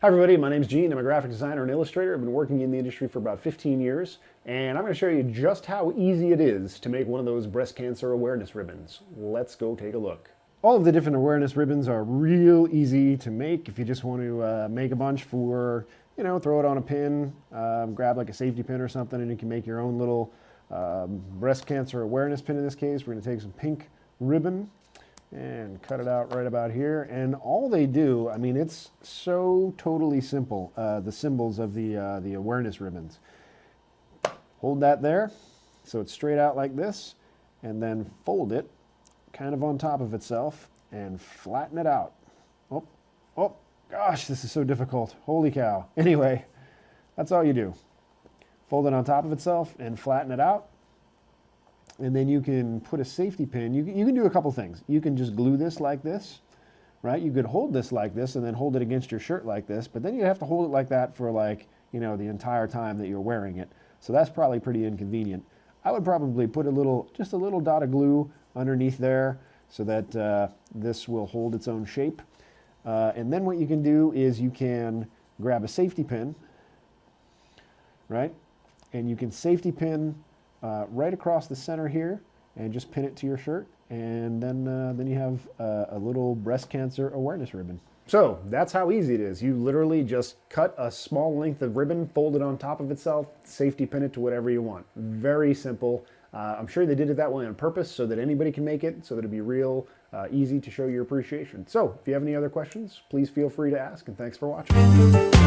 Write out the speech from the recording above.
Hi everybody, my name's Gene. I'm a graphic designer and illustrator. I've been working in the industry for about 15 years, and I'm going to show you just how easy it is to make one of those breast cancer awareness ribbons. Let's go take a look. All of the different awareness ribbons are real easy to make if you just want to make a bunch for, throw it on a pin, grab like a safety pin or something, and you can make your own little breast cancer awareness pin in this case. We're going to take some pink ribbon and cut it out right about here. And all they do, I mean, it's so totally simple, the symbols of the awareness ribbons. Hold that there, so it's straight out like this, and then fold it kind of on top of itself and flatten it out. Oh, gosh, this is so difficult. Holy cow. Anyway, that's all you do. Fold it on top of itself and flatten it out. And then you can put a safety pin. You can do a couple things. You can just glue this like this, right? You could hold this like this and then hold it against your shirt like this, but then you have to hold it like that for the entire time that you're wearing it. So that's probably pretty inconvenient. I would probably put just a little dot of glue underneath there so that this will hold its own shape. And then what you can do is you can grab a safety pin, right? And you can safety pin right across the center here and just pin it to your shirt, and then you have a little breast cancer awareness ribbon. So that's how easy it is. You literally just cut a small length of ribbon, fold it on top of itself, safety pin it to whatever you want. Very simple. I'm sure they did it that way on purpose so that anybody can make it, so that it'd be real easy to show your appreciation. So if you have any other questions, please feel free to ask, and thanks for watching.